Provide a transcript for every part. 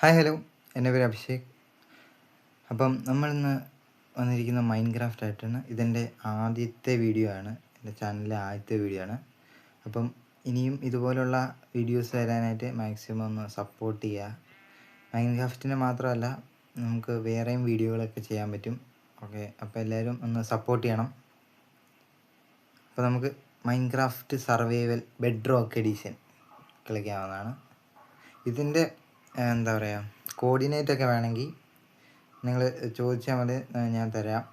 Hi hello, എൻ്റെ പേര് അഭിഷേക്. അപ്പം നമ്മളിന്ന് വന്നിരിക്കുന്ന മൈൻക്രാഫ്റ്റ് ആയിട്ടാണ്. ഇതെൻ്റെ ആദ്യത്തെ വീഡിയോ ആണ്, എൻ്റെ ചാനലിലെ ആദ്യത്തെ വീഡിയോ ആണ്. അപ്പം ഇനിയും ഇതുപോലുള്ള വീഡിയോസ് വരാനായിട്ട് മാക്സിമം ഒന്ന് സപ്പോർട്ട് ചെയ്യുക. മൈൻക്രാഫ്റ്റിന് മാത്രമല്ല, നമുക്ക് വേറെയും വീഡിയോകളൊക്കെ ചെയ്യാൻ പറ്റും. ഓക്കെ, അപ്പോൾ എല്ലാവരും ഒന്ന് സപ്പോർട്ട് ചെയ്യണം. അപ്പോൾ നമുക്ക് മൈൻക്രാഫ്റ്റ് സർവൈവൽ ബെഡ്റോക്ക് എഡിഷൻ കളിക്കാവുന്നതാണ്. ഇതിൻ്റെ എന്താ പറയുക, കോർഡിനേറ്റൊക്കെ വേണമെങ്കിൽ നിങ്ങൾ ചോദിച്ചാൽ മതി, ഞാൻ തരാം.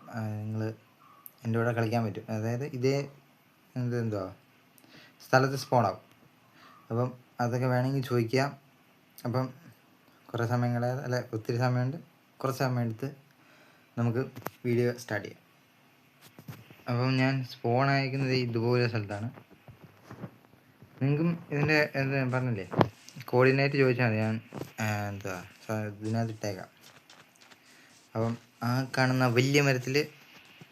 നിങ്ങൾ എൻ്റെ കൂടെ കളിക്കാൻ പറ്റും. അതായത് ഇതേ എന്തുവാ സ്ഥലത്ത് സ്പോണാവും. അപ്പം അതൊക്കെ വേണമെങ്കിൽ ചോദിക്കാം. അപ്പം കുറേ സമയം കളയാതെ, അല്ല ഒത്തിരി സമയമുണ്ട്, കുറച്ച് സമയം എടുത്ത് നമുക്ക് വീഡിയോ സ്റ്റാർട്ട് ചെയ്യാം. അപ്പം ഞാൻ സ്പോൺ അയക്കുന്നത് ഇതുപോലെ സ്ഥലത്താണ്. നിങ്ങൾക്കും ഇതിൻ്റെ എന്താ പറഞ്ഞില്ലേ, കോർഡിനേറ്റ് ചോദിച്ചാൽ മതി, ഞാൻ എന്തുവാ ഇതിനകത്ത് ഇട്ടേക്കാം. അപ്പം ആ കാണുന്ന വലിയ മരത്തിൽ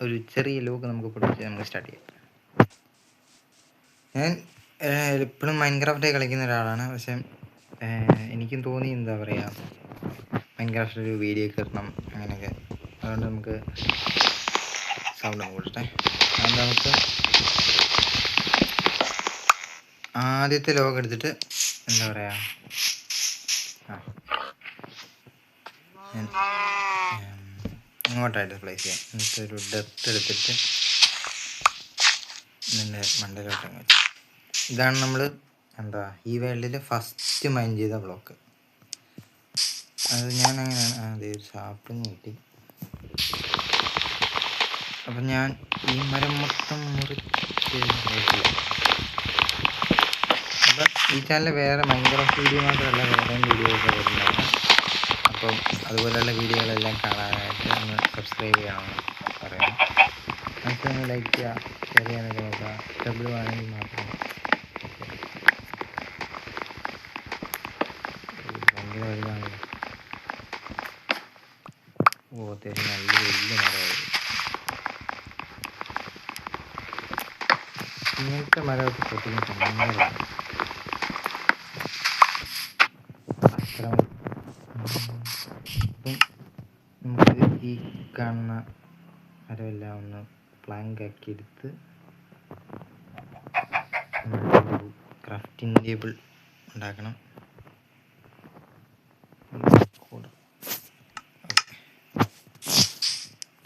ഒരു ചെറിയ ലോക്ക് നമുക്ക് പൊട്ടിച്ച് നമുക്ക് സ്റ്റാർട്ട് ചെയ്യാം. ഞാൻ എപ്പോഴും മൈൻക്രാഫ്റ്റ് കളിക്കുന്ന ഒരാളാണ്. പക്ഷേ എനിക്കും തോന്നി എന്താ പറയുക, മൈൻക്രാഫ്റ്റ് ഒരു വീഡിയോ കിട്ടണം അങ്ങനെയൊക്കെ. അതുകൊണ്ട് നമുക്ക് സൗണ്ട് കൂട്ടട്ടെ. അതുകൊണ്ട് നമുക്ക് ആദ്യത്തെ ലോക്ക് എടുത്തിട്ട് എന്താ പറയുക, ഇങ്ങോട്ടായിട്ട് പ്ലേസ് ചെയ്യാം. എന്നിട്ടൊരു ഡെപ്ത് എടുത്തിട്ട് ഇതിൻ്റെ മണ്ടയിലോട്ടങ്ങ് വെച്ചു. ഇതാണ് നമ്മൾ എന്താ ഈ വേൾഡിൽ ഫസ്റ്റ് മൈൻ ചെയ്ത ബ്ലോക്ക്. അത് ഞാൻ അങ്ങനെയാണ്. അതേ ഒരു സാപ്പിങ് കിട്ടി. അപ്പം ഞാൻ ഈ മരം മൊത്തം മുറിച്ച് വെച്ചില്ല. അപ്പം ഈ ചാനലിൽ വേറെ മൈൻക്രാഫ്റ്റ് വീഡിയോ മാത്രമല്ല, വേറെയും വീഡിയോ ഒക്കെ വരുന്നതാണ്. അപ്പം അതുപോലെയുള്ള വീഡിയോകളെല്ലാം കാണാനായിട്ട് ഒന്ന് സബ്സ്ക്രൈബ് ചെയ്യണമെന്ന് പറയാം. മാക്സിമം ലൈക്ക് ചെയ്യുക, ഷെയർ ചെയ്യാനൊക്കെ നോക്കുക. ഇഷ്ടപ്പെടുവാണെങ്കിൽ മാത്രം. ഭയങ്കര വലുതാണ്. അത്യാവശ്യം നല്ല വലിയ മരമായിരുന്നു. ഇങ്ങനത്തെ മരമൊക്കെ പൊട്ടിക്കാൻ ഭയങ്കരമാണ്. അത്ര അപ്പം നമുക്ക് ഈ കാണുന്ന മരമെല്ലാം ഒന്ന് പ്ലാങ്ക് ആക്കി എടുത്ത് ഒരു ക്രാഫ്റ്റിംഗ് ടേബിൾ ഉണ്ടാക്കണം.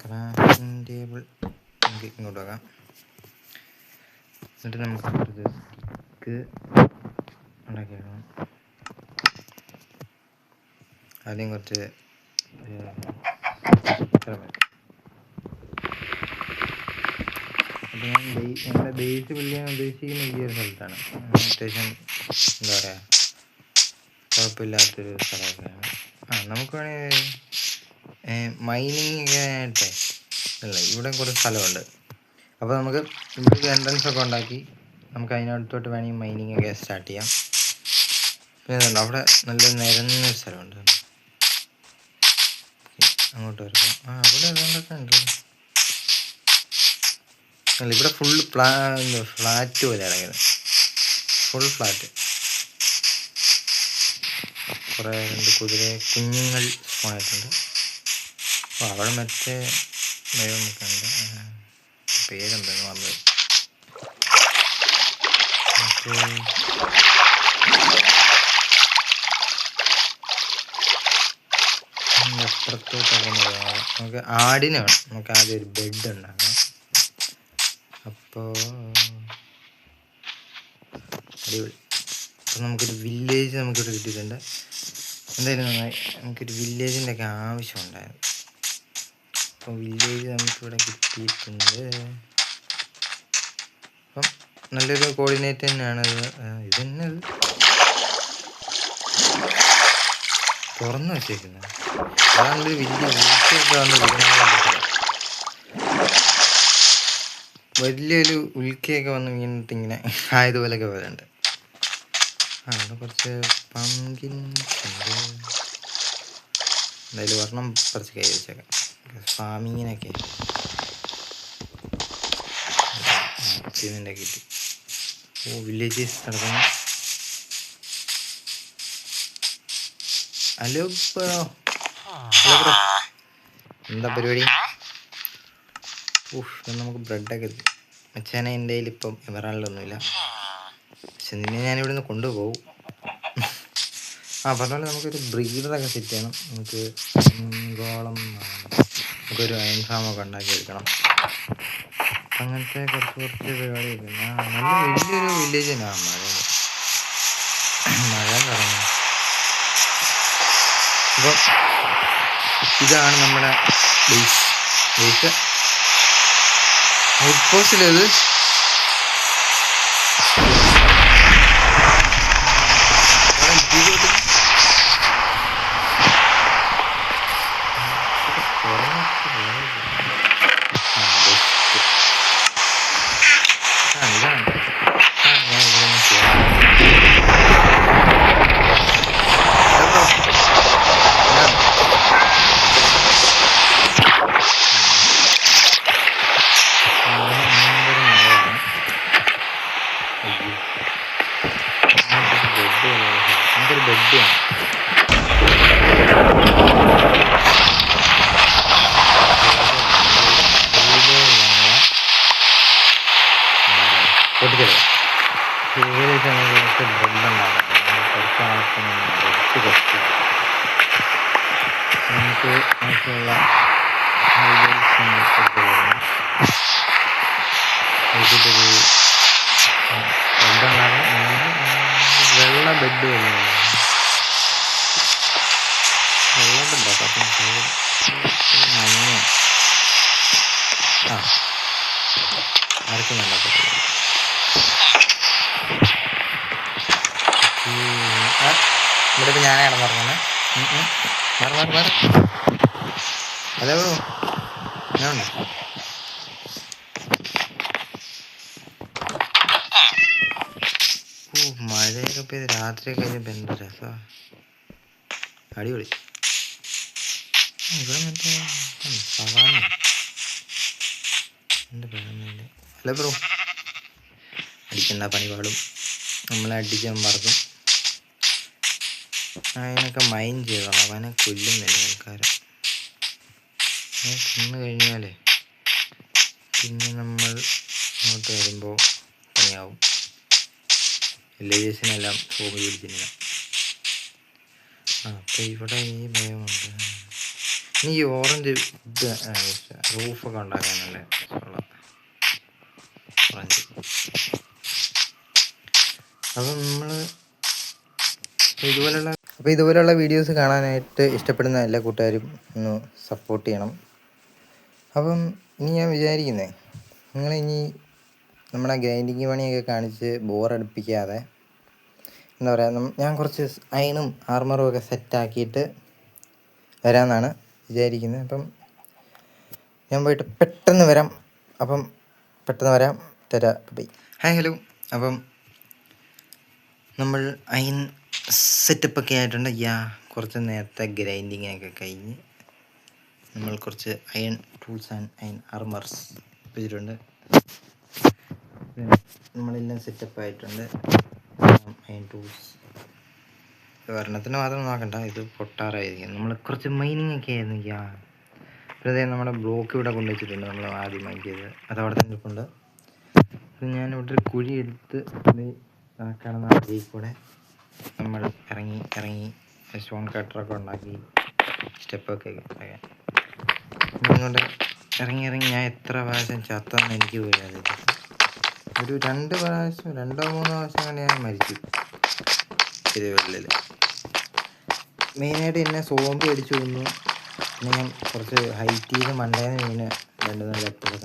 ക്രാഫ്റ്റിംഗ് ടേബിൾ നമുക്ക് ഇങ്ങോട്ട് വെക്കാം. എന്നിട്ട് നമുക്ക് കുറച്ച് സ്റ്റിക്ക് ഉണ്ടാക്കിയെടുക്കണം. ആദ്യം കുറച്ച് അപ്പോൾ ഞാൻ എൻ്റെ ബേസ് ബിൽഡ് ചെയ്യാൻ ഉദ്ദേശിക്കുന്ന ഈ ഒരു സ്ഥലത്താണ്. അത്യാവശ്യം എന്താ പറയുക, കുഴപ്പമില്ലാത്തൊരു സ്ഥലമൊക്കെയാണ്. നമുക്ക് വേണമെങ്കിൽ മൈനിങ് ഒക്കെ ആയിട്ടേ അല്ല, ഇവിടെ കുറച്ച് സ്ഥലമുണ്ട്. അപ്പോൾ നമുക്ക് ഇവിടെ എൻട്രൻസ് ഒക്കെ ഉണ്ടാക്കി നമുക്ക് അതിനടുത്തോട്ട് വേണമെങ്കിൽ മൈനിങ് ഒക്കെ സ്റ്റാർട്ട് ചെയ്യാം. പിന്നെ അവിടെ നല്ല നിരന്നൊരു സ്ഥലമുണ്ട്, അങ്ങോട്ട് വരുമ്പോൾ അവിടെ അതുകൊണ്ടൊക്കെ ഉണ്ട്. അല്ല, ഇവിടെ ഫുൾ ഫ്ലാറ്റ് പോലെ ഇറങ്ങിയത്, ഫുൾ ഫ്ലാറ്റ്. കുറേ രണ്ട് കുഞ്ഞുങ്ങൾ സ്പോണായിട്ടുണ്ട്. അപ്പോൾ അവിടെ മറ്റേ ദൈവമൊക്കെ ഉണ്ട്, പേരെന്താന്ന് പറഞ്ഞത്. എപ്പുറത്തോട്ടൊക്കെ നമുക്ക് ആടിനെ വേണം. നമുക്ക് ആദ്യം ഒരു ബെഡ് ഉണ്ടാക്കണം. അപ്പോൾ അടിപൊളി. അപ്പം നമുക്കൊരു വില്ലേജ് നമുക്കിവിടെ കിട്ടിയിട്ടുണ്ട്. എന്തായാലും നന്നായി. നമുക്കൊരു വില്ലേജിൻ്റെ ഒക്കെ ആവശ്യമുണ്ടായിരുന്നു. അപ്പം വില്ലേജ് നമുക്കിവിടെ കിട്ടിയിട്ടുണ്ട്. അപ്പം നല്ലൊരു കോർഡിനേറ്റ് തന്നെയാണ് ഇത് തന്നെ തുറന്നു വെച്ചേക്കുന്നത്. അതാണൊരു വലിയ ഉൽക്കയൊക്കെ വന്ന് വലിയൊരു ഉൽക്കയൊക്കെ വന്ന് വീണിട്ട് ഇങ്ങനെ ആയതുപോലെയൊക്കെ വരുന്നുണ്ട്. അവിടെ കുറച്ച് പംകിൻസ് ഉണ്ട്. എന്തായാലും ഒരെണ്ണം കുറച്ച് കൈ വെച്ചേക്കാം, ഫാമിങ്ങിനൊക്കെ ഇതിൻ്റെ കിട്ടി. വില്ലേജസ് നടക്കുന്നു. Hello bro. ഹലോ ബ്രോ, എന്താ പരിപാടി? നമുക്ക് ബ്രെഡൊക്കെ അച്ഛനെ എൻ്റെ കയ്യിൽ ഇപ്പം എമറാൾഡൊന്നുമില്ല, പക്ഷെ നിന്നെ ഞാനിവിടെ നിന്ന് കൊണ്ടുപോകും. പറഞ്ഞ പോലെ നമുക്കൊരു ബ്രീഡറൊക്കെ സെറ്റ് ചെയ്യണം. നമുക്ക് നമുക്കൊരു അയൺ ഫാമൊക്കെ ഉണ്ടാക്കി എടുക്കണം. അങ്ങനത്തെ കുറച്ച് പരിപാടിയൊക്കെ. നല്ല വലിയൊരു വില്ലേജ് തന്നെയാണ്. മഴ കറങ്ങും. അപ്പം ഇതാണ് നമ്മുടെ ബേസ് ഔട്ട് പോസ്റ്റിലേത്. നമുക്കൊരു ബെഡ് വേണം. പൊട്ടിച്ചത് ഏകദേശം കുറച്ച് ബ്രെഡ് ഉണ്ടാകും. കുറച്ച് ആൾക്ക് നമുക്ക് ആവശ്യമുള്ള വെള്ള ബെഡ് മഞ്ഞ ആർക്കും വേണ്ട. ഇവിടെ ഇപ്പം ഞാനേ കിടന്നിറങ്ങുന്നത്. ഹലോ ബ്രോ, ഞാനുണ്ട്. മഴയൊക്കെ പെയ്ത് രാത്രി കഴിഞ്ഞപ്പോൾ എന്ത് രസമാണ്, അടിപൊളി. ഇവിടെ മറ്റേ സവാന എൻ്റെ പറയുന്നില്ല. ഹലോ ബ്രോ, അടിക്കണ്ട, പണി പാടും. നമ്മളെ അടിക്കാൻ പറക്കും. അതിനൊക്കെ മൈൻഡ് ചെയ്തോ, അവനെ കൊല്ലുന്നില്ല ആൾക്കാർ. തിന്നു കഴിഞ്ഞാലേ പിന്നെ നമ്മൾ അങ്ങോട്ട് വരുമ്പോൾ പണിയാവും. വില്ലേജസിനെല്ലാം ഫോഗ് പിടിച്ചില്ല. അപ്പോൾ ഇവിടെ ഈ ഭയമുണ്ട്. ഈ ഓറഞ്ച് റൂഫൊക്കെ ഉണ്ടാക്കാനല്ലേ ഓറഞ്ച്. അപ്പം നമ്മൾ ഇതുപോലെയുള്ള വീഡിയോസ് കാണാനായിട്ട് ഇഷ്ടപ്പെടുന്ന എല്ലാ കൂട്ടുകാരും ഒന്ന് സപ്പോർട്ട് ചെയ്യണം. അപ്പം ഇനി ഞാൻ വിചാരിക്കുന്നത്, നിങ്ങളിനി നമ്മുടെ ഗ്രൈൻഡിങ് പണിയൊക്കെ കാണിച്ച് ബോറടിപ്പിക്കാതെ, എന്താ പറയുക, ഞാൻ കുറച്ച് അയണും ആർമറും ഒക്കെ സെറ്റാക്കിയിട്ട് വരാമെന്നാണ് വിചാരിക്കുന്നത്. അപ്പം ഞാൻ പോയിട്ട് പെട്ടെന്ന് വരാം. തരാ ബൈ. Hi hello. അപ്പം നമ്മൾ അയൺ സെറ്റപ്പൊക്കെ ആയിട്ടുണ്ട്. കുറച്ച് നേരത്തെ ഗ്രൈൻഡിങ്ങൊക്കെ കഴിഞ്ഞ് നമ്മൾ കുറച്ച് അയൺ ടൂൾസ് ആൻഡ് അയൺ ആർമർസ് വെച്ചിട്ടുണ്ട്. നമ്മളെല്ലാം സെറ്റപ്പായിട്ടുണ്ട്. അയൺ ടൂൾസ് ഒരെണ്ണത്തിന് മാത്രം നോക്കണ്ട, ഇത് പൊട്ടാറായിരിക്കും. നമ്മൾ കുറച്ച് മൈനിങ് ഒക്കെ ആയിരുന്നു. അതെ, നമ്മുടെ ബ്ലോക്ക് ഇവിടെ കൊണ്ടുവച്ചിട്ടുണ്ട്. നമ്മൾ ആദ്യം മൈൻ ചെയ്ത് അത് അവിടെ തന്നെ ഇരിപ്പുണ്ട്. ഞാനിവിടെ ഒരു കുഴി എടുത്ത് കിടന്ന വഴിയിൽ കൂടെ നമ്മൾ ഇറങ്ങി സ്റ്റോൺ കട്ടറൊക്കെ ഉണ്ടാക്കി സ്റ്റെപ്പൊക്കെ ഉണ്ടാക്കാൻ ഇങ്ങോട്ട് ഇറങ്ങി ഞാൻ എത്ര പ്രാവശ്യം ചത്തെന്ന് എനിക്ക് പോലും അറിയില്ല. ഒരു 2 പ്രാവശ്യം 2 3 പ്രാവശ്യം കൊണ്ട് ഞാൻ മരിച്ചു ചെറിയ വെള്ളിൽ. മെയിനായിട്ട് എന്നെ സോംബി അടിച്ചു കൊന്നു. പിന്നെ ഞാൻ കുറച്ച് ഹൈറ്റ് ചെയ്ത് മണ്ടേന്ന് വീണ് 2-4 ലെപ്പൊക്കെ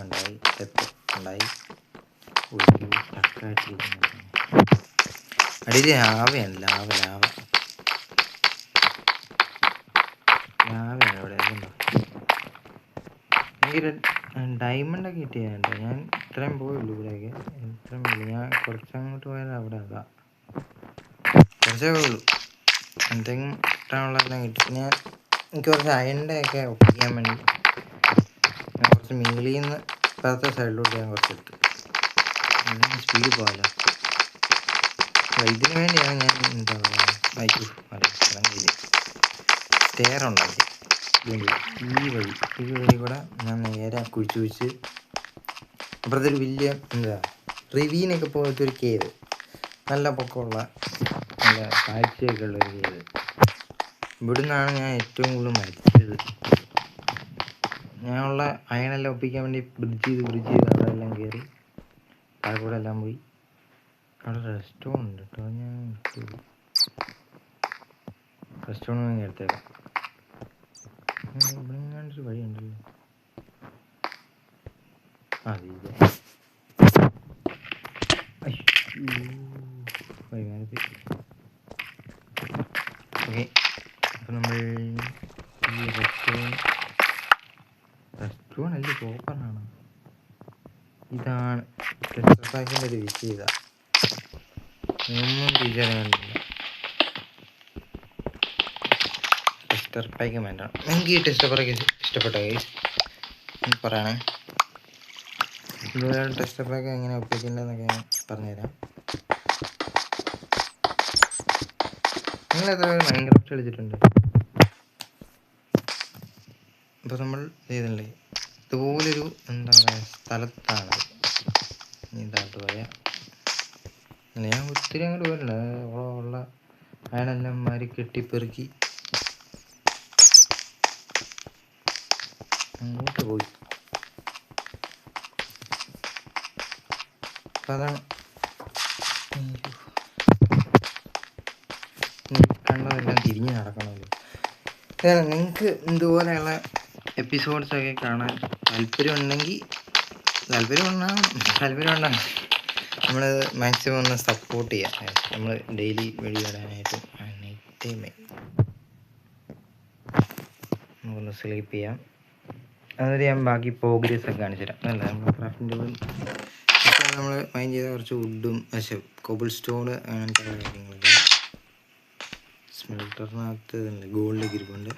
ഉണ്ടായി. അടിയിൽ ലാവയാണ് ഇവിടെ. എനിക്ക് ഡയമണ്ടൊക്കെ കിട്ടിയാണ്ടോ. ഞാൻ ഇത്രയും പോയുള്ളൂ ഇവിടെയൊക്കെ. ഞാൻ കുറച്ചങ്ങോട്ട് പോയാൽ അവിടെ കുറച്ചേ പോയുള്ളൂ. എന്തെങ്കിലും കിട്ടാനുള്ളതെല്ലാം കിട്ടി. എനിക്ക് കുറച്ച് അയണിൻ്റെ ഒക്കെ ഒപ്പിക്കാൻ വേണ്ടി ഞാൻ കുറച്ച് മിങ്കിളിൽ നിന്ന് ഇപ്പോഴത്തെ സൈഡിലോട്ട് ഞാൻ കുറച്ച് എടുത്തു. സ്പീഡിൽ പോകാമല്ലോ. ഇതിന് വേണ്ടിയാണ് ഞാൻ എന്താ പറയുക, സ്ഥലം കഴിഞ്ഞു. സ്റ്റെയർ ഉണ്ടാക്കി. ഈ വഴി കൂടെ ഞാൻ നേരെ കുഴിച്ച് അപ്പുറത്തെ ഒരു വലിയ റിവീനൊക്കെ പോലത്തെ ഒരു കേവ്, നല്ല പൊക്കമുള്ള നല്ല കാഴ്ചയൊക്കെ ഉള്ളൊരു കേവ്. ഇവിടുന്നാണ് ഞാൻ ഏറ്റവും കൂടുതൽ മരിച്ചത്. ഞാനുള്ള അയണെല്ലാം ഒപ്പിക്കാൻ വേണ്ടി ബ്രിഡ്ജ് ചെയ്ത് അവിടെ എല്ലാം കയറി താഴെക്കൂടെ എല്ലാം പോയി. അവിടെ റെസ്റ്റോറൻറ്റ് ഉണ്ട് കേട്ടോ, ഞാൻ റെസ്റ്റോറൻറ്റ് എടുത്തേക്കാം. ഇവിടെ ഒരു വഴിയുണ്ടല്ലോ. ഓക്കെ, അപ്പം നമ്മൾ ഈ റെസ്റ്റോറൻറ്റ് അല്ലേ, സൂപ്പറാണ്. ഇതാണ് ടെസ്റ്റർ പാക്കിൻ്റെ ഒരു വിഷയം. ഇതാ ഒന്നും തിരിച്ചറിയാനില്ല. ടെസ്റ്റർ പാക്ക് വേണ്ട. എനിക്ക് ഈ ടെസ്റ്റർ പാക്ക് ഇഷ്ടപ്പെട്ട പറയണേ. ഇതുപോലെ ടെസ്റ്റർ പാക്ക് എങ്ങനെ ഒപ്പിക്കേണ്ടതെന്നൊക്കെ ഞാൻ പറഞ്ഞുതരാം. നിങ്ങൾ എത്ര പേര് മൈൻക്രാഫ്റ്റ് കളിച്ചിട്ടുണ്ട്? അപ്പോൾ നമ്മൾ ചെയ്തില്ലേ, ഇതുപോലൊരു എന്താ പറയുക സ്ഥലത്താണ് ഇതായിട്ട് പറയാം. ഞാൻ ഒത്തിരി അങ്ങോട്ട് പോയിട്ടുണ്ട്. ഉള്ള അയണെല്ലാം മാറി കെട്ടിപ്പെറുക്കി അങ്ങോട്ട് പോയി. അപ്പം അതാണ് കണ്ടതെല്ലാം തിരിഞ്ഞ് നടക്കണമല്ലോ. നിങ്ങൾക്ക് ഇതുപോലെയുള്ള എപ്പിസോഡ്സൊക്കെ കാണാൻ താല്പര്യമുണ്ടെങ്കിൽ നമ്മൾ മാക്സിമം ഒന്ന് സപ്പോർട്ട് ചെയ്യാം. നമ്മൾ ഡെയിലി വീഡിയോ ഇടാനായിട്ടും നൈറ്റ് ടൈമേ നമുക്കൊന്ന് സ്ലീപ്പ് ചെയ്യാം. അതൊരു ഞാൻ ബാക്കി പ്രോഗ്രസ് ഒക്കെ കാണിച്ചു തരാം. അതല്ല നമ്മൾ ക്രാഫ്റ്റിൻ്റെ ഇപ്പോൾ നമ്മൾ മൈൻഡ് ചെയ്ത കുറച്ച് വുഡും കോബിൾ സ്റ്റോണ് അങ്ങനത്തെ കാര്യങ്ങളൊക്കെ സ്മെൽറ്ററിനകത്ത് ഗോൾഡ് ഇരിപ്പുണ്ട്.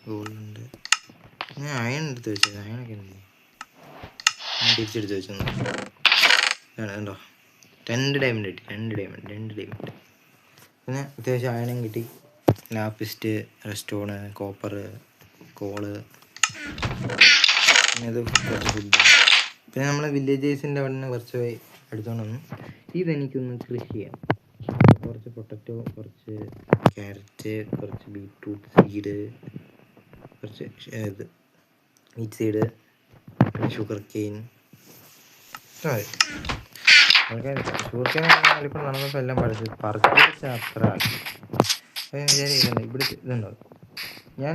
ഗോൾഡുണ്ട്. ഞാൻ അയൺ എടുത്ത് വെച്ചത്, അയണൊക്കെ എന്ത് ചെയ്യും? ഞാൻ തിരിച്ചെടുത്ത് വെച്ചു. കണ്ടോ, 2 ഡയമണ്ട് കിട്ടി. 2 ഡയമണ്ട്. പിന്നെ അത്യാവശ്യം അയണും കിട്ടി. ലാപ്പിസ്റ്റ്, റെസ്റ്റോണ്, കോപ്പർ, കോള്, പിന്നെ അത് കുറച്ച് ഫുഡ്. പിന്നെ നമ്മളെ വില്ലേജേഴ്സിൻ്റെ അവിടെ നിന്ന് കുറച്ച് എടുത്തുകൊണ്ട് വന്നു. ഇതെനിക്കൊന്ന് കൃഷി ചെയ്യാം. കുറച്ച് പൊട്ടറ്റോ, കുറച്ച് ക്യാരറ്റ്, കുറച്ച് ബീട്രൂട്ട് സീഡ്, കുറച്ച് വീറ്റ് സീഡ്, പിന്നെ ഷുഗർ കെയിൻ. ഷുഗർ കെയിൻ ഇപ്പോൾ നടന്നപ്പോൾ എല്ലാം പറിച്ച് അത്ര ആക്കി. അപ്പോൾ ഞാൻ വിചാരിക്കുന്നത് ഇവിടെ ഇതുണ്ടോ, ഞാൻ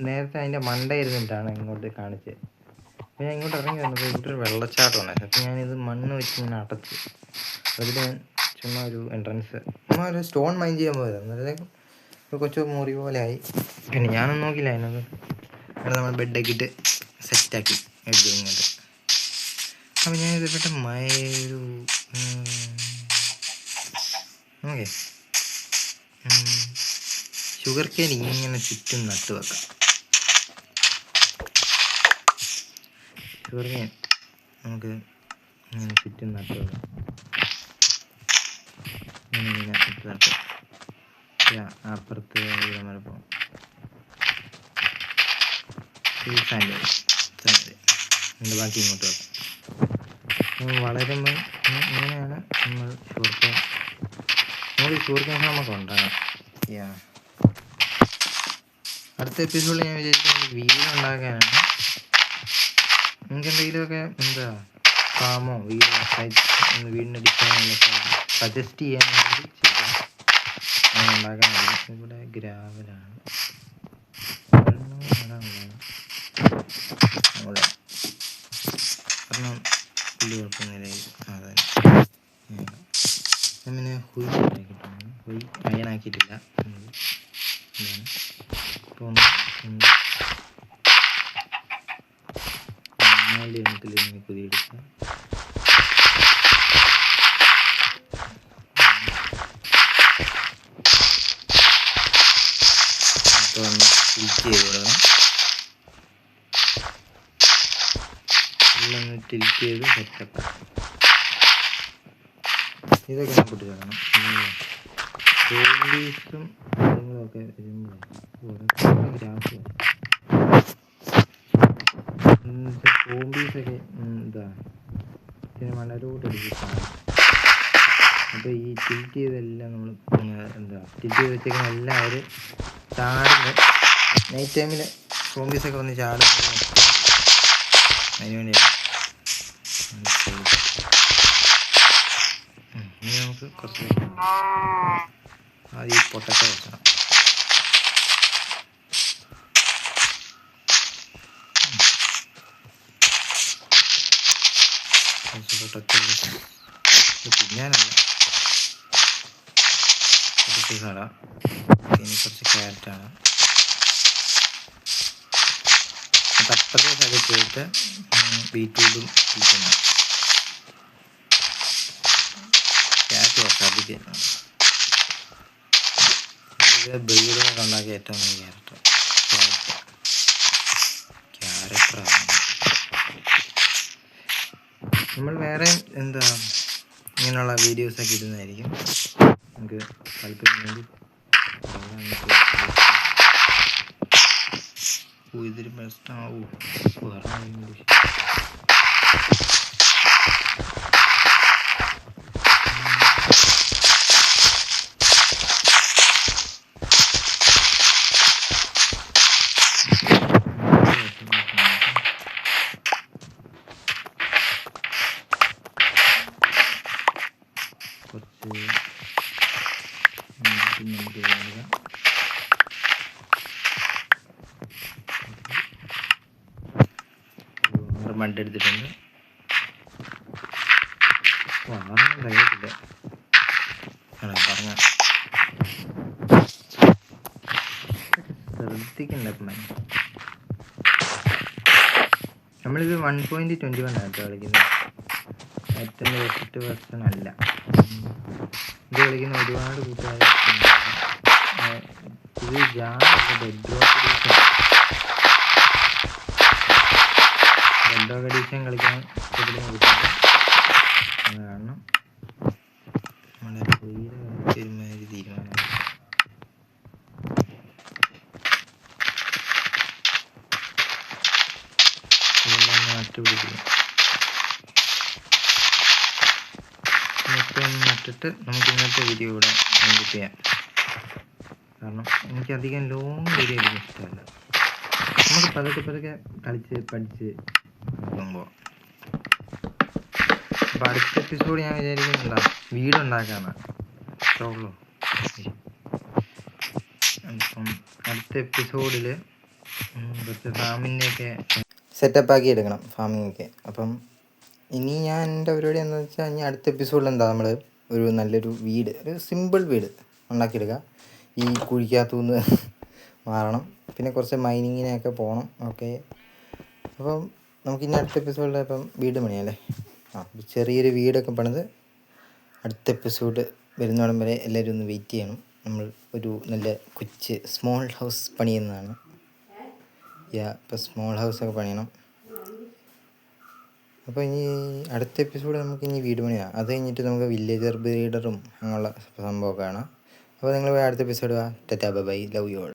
നേരത്തെ അതിൻ്റെ മണ്ട ഇരുന്നിട്ടാണ് ഇങ്ങോട്ട് കാണിച്ചത്. അപ്പോൾ ഞാൻ ഇങ്ങോട്ട് ഇറങ്ങി വന്നപ്പോൾ ഇവിടെ ഒരു വെള്ളച്ചാട്ടം ഉണ്ടായിരുന്നു. അപ്പോൾ ഞാനിത് മണ്ണ് വെച്ച് ഇങ്ങനെ അടച്ചു. അതിൽ ഞാൻ ചുമ്മാ ഒരു എൻട്രൻസ് ഒരു സ്റ്റോൺ മൈൻഡ് ചെയ്യാൻ പോയത്. അന്നേരത്തേക്കും കൊച്ചു മുറി പോലെ ആയി. പിന്നെ ഞാനൊന്നും നോക്കില്ല. അതിനത് അവിടെ നമ്മൾ ബെഡൊക്കെ ഇട്ട് സെറ്റാക്കി എടുത്തു ഇങ്ങോട്ട്. അപ്പോൾ ഞാൻ ഇതിൽപ്പെട്ട ഒരു ഓക്കെ ഷുഗർ കെയിൻ ഇങ്ങനെ ചുറ്റും നട്ട് വെക്കാം. ഷുഗർ കെയിൻ നമുക്ക് ഇങ്ങനെ ചുറ്റും നട്ട് വെക്കാം. ഇങ്ങനെ നട്ട് അപ്പുറത്ത് പോകും. അതിൻ്റെ ബാക്കി ഇങ്ങോട്ട് വെക്കാം. വളരുമ്പോൾ ഇങ്ങനെയാണ് നമ്മൾ ഷുഗർ കെയിൻ നമുക്ക് ഉണ്ടാകാം. അടുത്ത എപ്പിസോഡിൽ ഞാൻ വിചാരിക്കുന്നത് വീടുണ്ടാക്കാനാണ്. നിങ്ങൾക്ക് എന്തെങ്കിലുമൊക്കെ ഫാമോ വീടിൻ്റെ ഡിസൈനുള്ള സജസ്റ്റ് ചെയ്യാൻ വേണ്ടി ചെയ്യാം. അങ്ങനെ ഉണ്ടാക്കാൻ കഴിയും. ഇവിടെ ഗ്രാവലാണ്. കാരണം പുല്ല് കുഴപ്പമൊന്നുമില്ല. അതെ, ഞാൻ പിന്നെ ഹുയ് ഉണ്ടാക്കിയിട്ടുണ്ട്. ഹുയ് അയണാക്കിയിട്ടില്ല. ഇതാണ് ഇപ്പോൾ എണ്ണത്തിൽ ഇങ്ങനെ കുതിയെടുക്കുക. ഇപ്പോൾ ഒന്ന് ടിൽറ്റ് ചെയ്ത് വിടണം. എല്ലാം ടിൽറ്റ് ചെയ്ത് സെറ്റപ്പ്. ഇതൊക്കെ ഞാൻ പൊട്ടി വെക്കണം. സോംബീസും കാര്യങ്ങളൊക്കെ വരുമ്പോഴേ ഗ്രാഫ് സോംബീസൊക്കെ എന്താ ഇതിന് വളരോട്ട് എടുത്തിട്ടാണ്. അപ്പോൾ ഈ ടിൽറ്റ് ചെയ്തെല്ലാം നമ്മൾ എന്താ ടിൽറ്റ് ചെയ്ത് വെച്ചേക്കുന്ന എല്ലാം അവർ ചാടുമ്പോൾ നൈറ്റ് ടൈമിൽ സോംബീസൊക്കെ വന്ന് ചാടുമ്പോൾ അതിന് വേണ്ടിയാണ്. ഇനി നമുക്ക് കുറച്ച് ആദ്യം പൊട്ടറ്റോ വെക്കണം. കുറച്ച് പൊട്ടറ്റോ തിന്നാനല്ല, കുറച്ച് നടാം. ഇനി കുറച്ച് ക്യാരറ്റാണ്. അപ്പുറത്തെ സൈഡിൽ പോയിട്ട് ബീറ്റ്റൂട്ടും ഇരിക്കുന്നു. ക്യാരറ്റ് വസാബിക്കുന്നു. ഇത് ബ്രീഡൊക്കെ ഉണ്ടാക്കി ഏറ്റവും വലിയ ക്യാരക്ടറാണ്. നമ്മൾ വേറെ എന്താ ഇങ്ങനെയുള്ള വീഡിയോസൊക്കെ ഇടുന്നതായിരിക്കും. നമുക്ക് താല്പര്യം ഇതൊരു പ്രശ്നമാവും. മഡ് എടുത്തിട്ടുണ്ട്. കഴിയത്തില്ല പറഞ്ഞ ശ്രദ്ധിക്കണ്ട. നമ്മളിത് 1.21 ആട്ടോ കളിക്കുന്നത്. ഏറ്റവും ബെസ്റ്റ് വെർഷൻ അല്ല ഇത് കളിക്കുന്ന ഒരുപാട് കൂട്ടുകാർ. ഇത് ബെഡ് എഡിഷൻ കളിക്കാൻ കാരണം നമ്മളെ ഒരുമാതിരി തീരുമാനം. ഇതെല്ലാം നട്ടുപിടിക്കും. നട്ടിട്ട് നമുക്ക് ഇന്നത്തെ വീഡിയോ ഇവിടെ കംപ്ലീറ്റ് ചെയ്യാം. കാരണം എനിക്കധികം ലോങ് വീഡിയോ എടുക്കാൻ ഇഷ്ടമല്ല. നമുക്ക് പതുക്കെ കളിച്ച് പഠിച്ച് നോക്കുമ്പോൾ അപ്പോൾ അടുത്ത എപ്പിസോഡ് ഞാൻ വിചാരിക്കുന്നുണ്ടാ വീടുണ്ടാക്കാനാണ്. ഇത്രയുള്ളൂ. അപ്പം അടുത്ത എപ്പിസോഡിൽ കുറച്ച് ഫാമിങ്ങിനെയൊക്കെ സെറ്റപ്പാക്കി എടുക്കണം, ഫാമിങ്ങൊക്കെ. അപ്പം ഇനി ഞാൻ എൻ്റെ പരിപാടി എന്താണെന്ന് വെച്ചാൽ ഇനി അടുത്ത എപ്പിസോഡിൽ എന്താ നമ്മൾ ഒരു നല്ലൊരു വീട്, ഒരു സിമ്പിൾ വീട് ഉണ്ടാക്കിയെടുക്കുക. ഈ കുഴിക്കകത്തുനിന്ന് മാറണം. പിന്നെ കുറച്ച് മൈനിങ്ങിനൊക്കെ പോകണം. ഓക്കെ, അപ്പം നമുക്കിനി അടുത്ത എപ്പിസോഡിൽ ഇപ്പം വീട് പണിയല്ലേ. ചെറിയൊരു വീടൊക്കെ പണിത് അടുത്ത എപ്പിസോഡ് വരുന്നോടം വരെ എല്ലാവരും ഒന്ന് വെയിറ്റ് ചെയ്യണം. നമ്മൾ ഒരു നല്ല കൊച്ച് സ്മോൾ ഹൗസ് പണിയുന്നതാണ്. ഇപ്പം സ്മോൾ ഹൗസൊക്കെ പണിയണം. അപ്പോൾ ഇനി അടുത്ത എപ്പിസോഡ് നമുക്ക് ഇനി വീട് പണിയാണ്. അത് കഴിഞ്ഞിട്ട് നമുക്ക് വില്ലേജർ ബ്രീഡറും അങ്ങനെയുള്ള സംഭവമൊക്കെ കാണാം. അപ്പോൾ നിങ്ങൾ അടുത്ത episode tata bye, love you all.